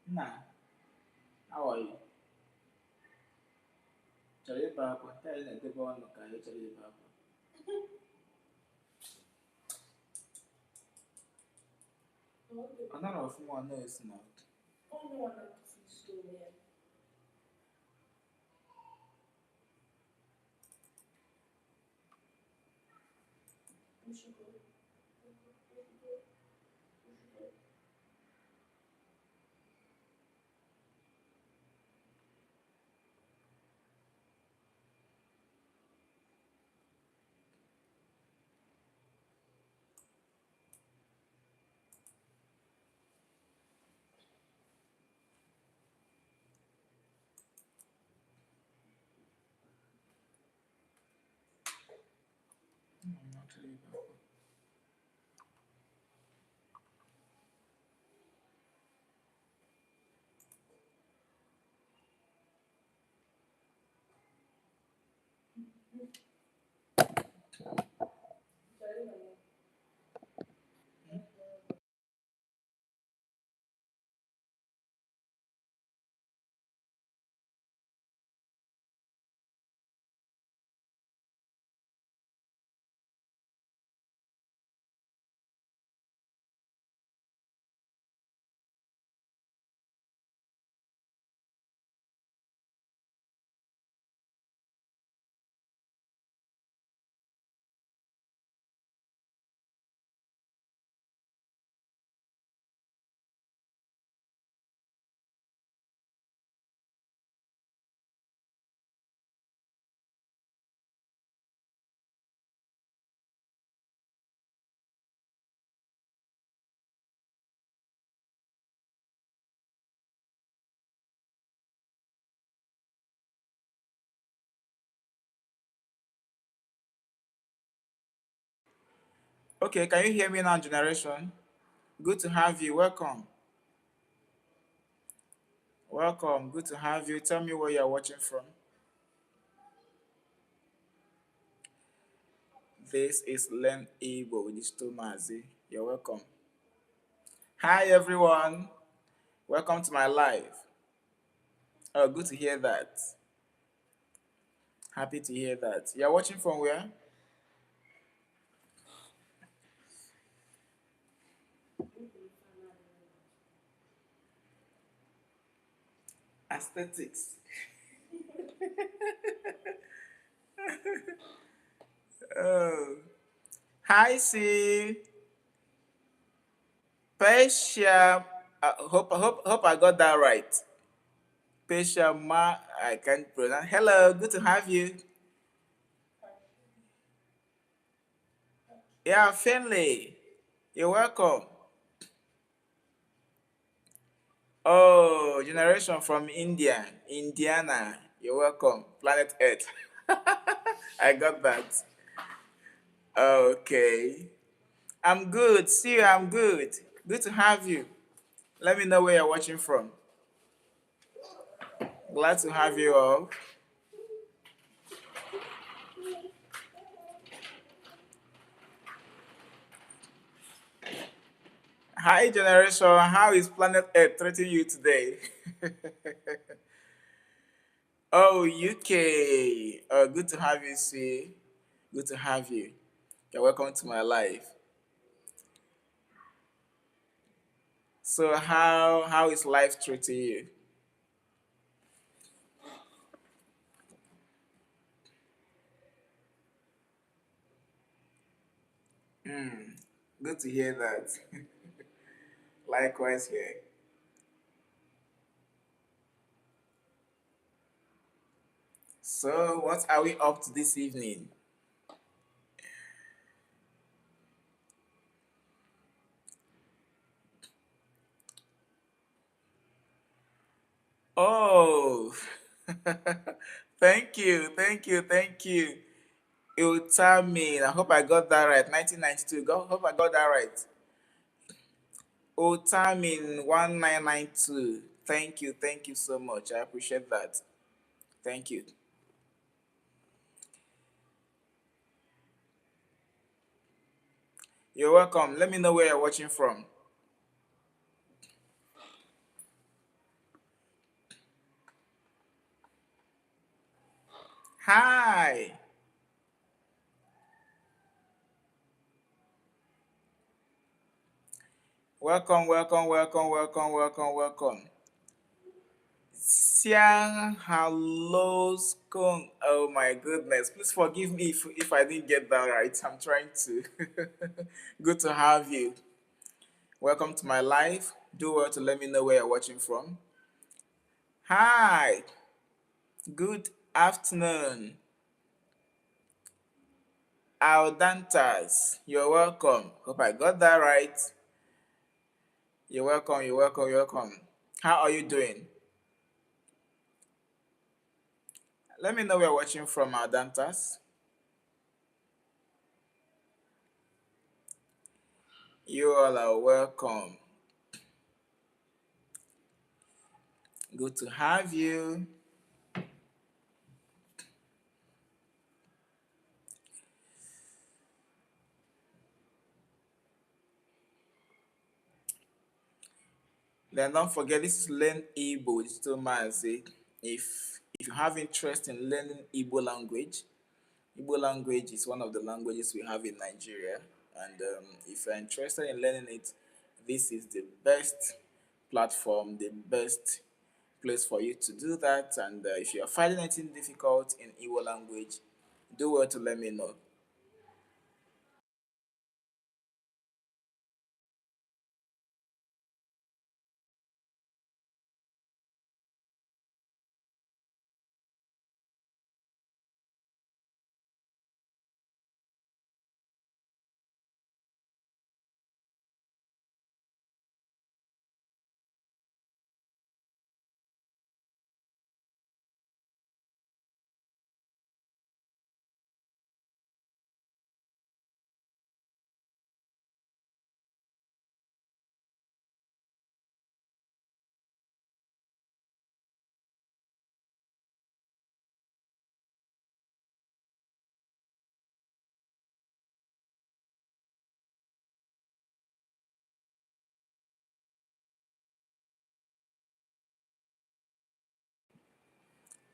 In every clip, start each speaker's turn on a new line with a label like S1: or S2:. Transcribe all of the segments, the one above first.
S1: Nah, how are you? Chọrọ ịba akwa taa ị na-edebe ọnụ ka anyị chọrọ ịba akwa. Ọ nara ọfụma ọ na-esi na ọ chọrọ ịba akwa. Okay, can you hear me now, generation? Good to have you. Welcome. Welcome. Good to have you. Tell me where you're watching from. This is Len Igbo with this Tomazi. You're welcome. Hi, everyone. Welcome to my live. Oh, good to hear that. Happy to hear that. You're watching from where? Aesthetics. Oh. Hi, C. Pesha. Hope I got that right. Pesha Ma. I can't pronounce. Hello, good to have you. Yeah, Finley. You're welcome. Oh, generation from India, Indiana. You're welcome. Planet Earth. I got that. Okay. I'm good. See you. I'm good. Good to have you. Let me know where you're watching from. Glad to have you all. Hi, generation. How is planet Earth treating you today? Oh, UK. Oh, good to have you, see. Good to have you. You're welcome to my life. So, how is life treating you? Hmm. Good to hear that. Likewise here. So, what are we up to this evening? Oh, thank you. Utami, I hope I got that right. 1992. Hope I got that right. Utamin 1992. Thank you so much. I appreciate that. Thank you. You're welcome. Let me know where you're watching from. Hi. Welcome, welcome, welcome, welcome, welcome, welcome. Siang hello skunk. Oh my goodness. Please forgive me if I didn't get that right. I'm trying to. Good to have you. Welcome to my live. Do well to let me know where you're watching from. Hi. Good afternoon. Aldantas. You're welcome. Hope I got that right. You're welcome. You're welcome. You're welcome. How are you doing? Let me know where you're watching from, Aldantas. You all are welcome. Good to have you. Then don't forget this is Learn Igbo Digital Mazi. If you have interest in learning Igbo language is one of the languages we have in Nigeria, and if you're interested in learning it, this is the best platform, the best place for you to do that. And if you are finding anything difficult in Igbo language, do well to let me know.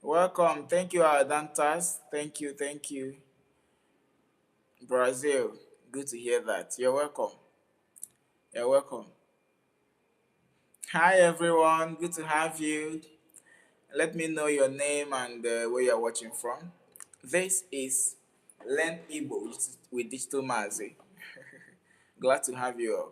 S1: Welcome. Thank you, Adantas. Thank you. Thank you. Brazil. Good to hear that. You're welcome. You're welcome. Hi, everyone. Good to have you. Let me know your name and where you're watching from. This is Learn Igbo with Digital Mazi. Glad to have you all.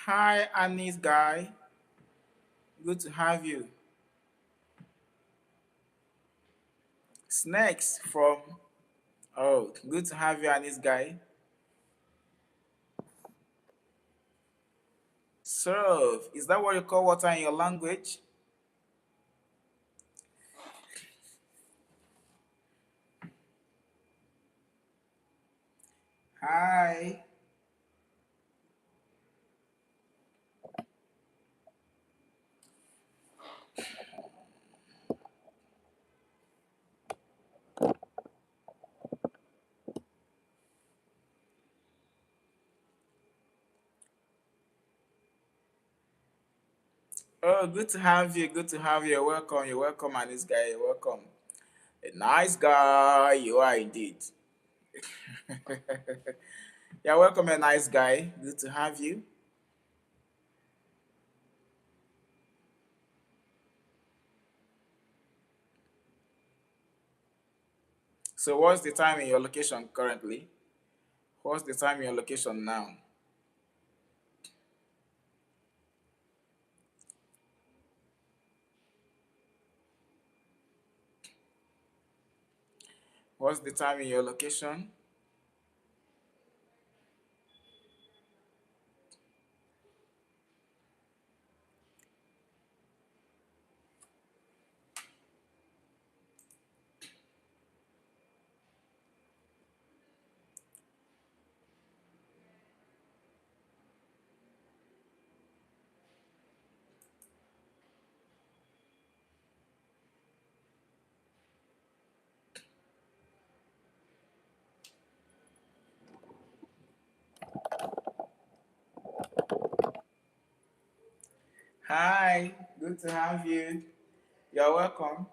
S1: Hi, Annie's guy. Good to have you. Snacks from. Oh, good to have you and this guy. Serve. Is that what you call water in your language? Hi. Oh, good to have you. Good to have you. You're welcome. You're welcome, and this guy. You're welcome. A nice guy. You are indeed. You're welcome, a nice guy. Good to have you. So, what's the time in your location currently? What's the time in your location now? What's the time in your location? Hi. Good to have you. You're welcome.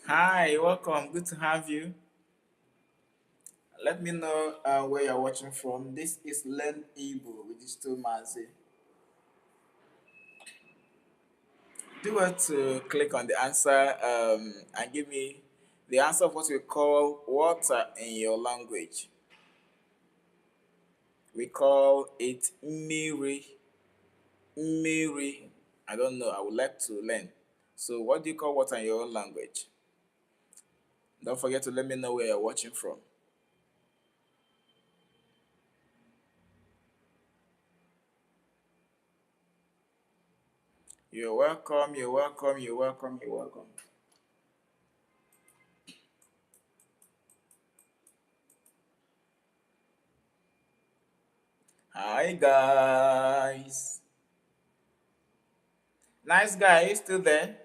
S1: Hi. Welcome. Good to have you. Let me know where you're watching from. This is Learn Igbo with Digital Mazi. Do well to click on the answer and give me the answer of what we call water in your language. We call it miri. Miri. I don't know. I would like to learn. So, what do you call water in your own language? Don't forget to let me know where you're watching from. You're welcome. You're welcome. You're welcome. You're welcome. Hi, guys. Nice guy. You still there?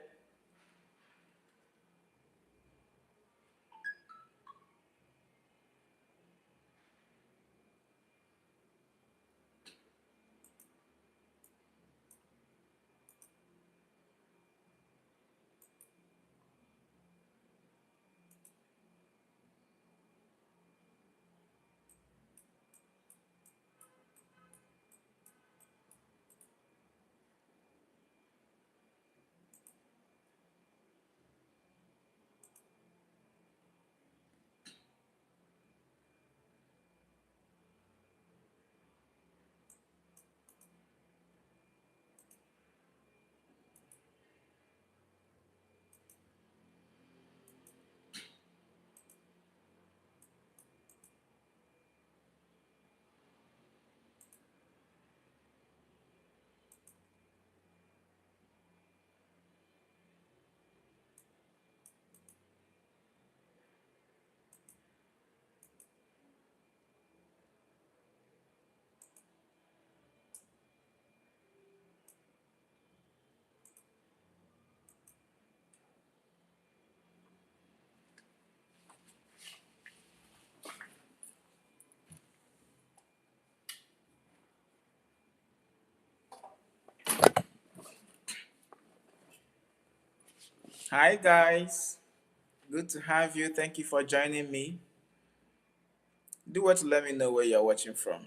S1: Hi, guys. Good to have you. Thank you for joining me. Do what to let me know where you're watching from.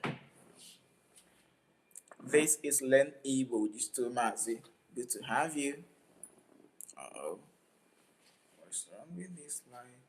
S1: This is Len Igbo Digital Mazi. Good to have you. Uh-oh. What's wrong with this line?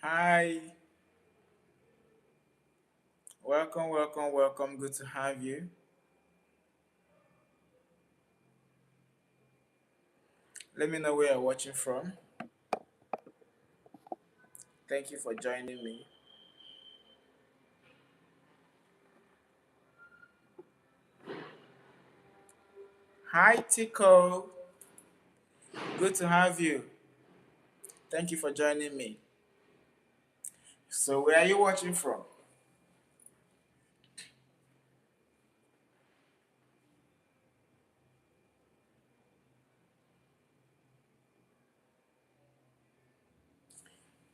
S1: Hi. Welcome, welcome, welcome. Good to have you. Let me know where you're watching from. Thank you for joining me. Hi, Tico. Good to have you. Thank you for joining me. So, where are you watching from?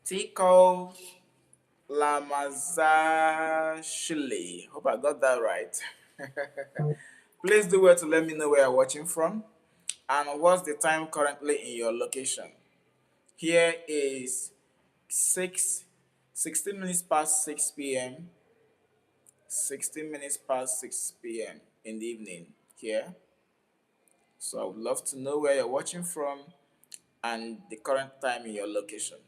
S1: Tico Lamazashile. Hope I got that right. Please do well to let me know where you're watching from and what's the time currently in your location. Here is 16 minutes past 6 p.m. 16 minutes past 6 p.m. in the evening here. So I would love to know where you're watching from and the current time in your location.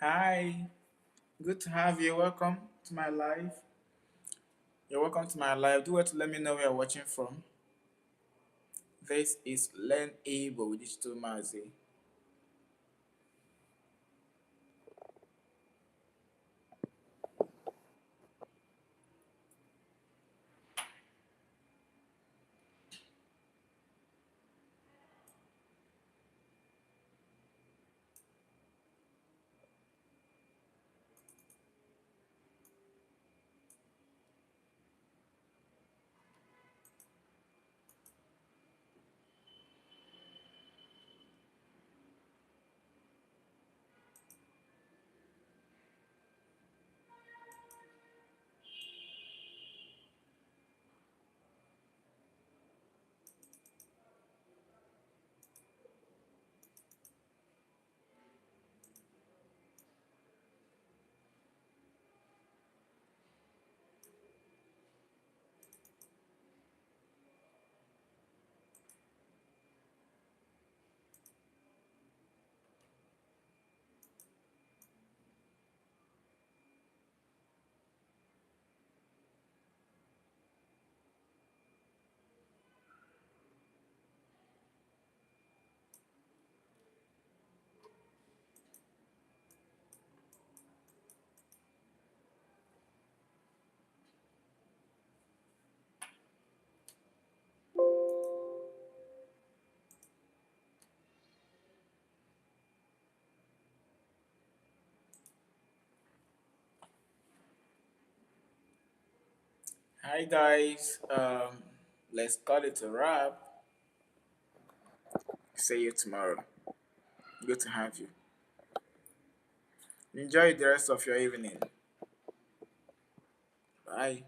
S1: Hi, good to have you. Welcome to my live. You're welcome to my live. Do it to let me know where you're watching from. This is Learn Igbo with Digital Mazi. Hi guys. Let's call it a wrap. See you tomorrow. Good to have you. Enjoy the rest of your evening. Bye.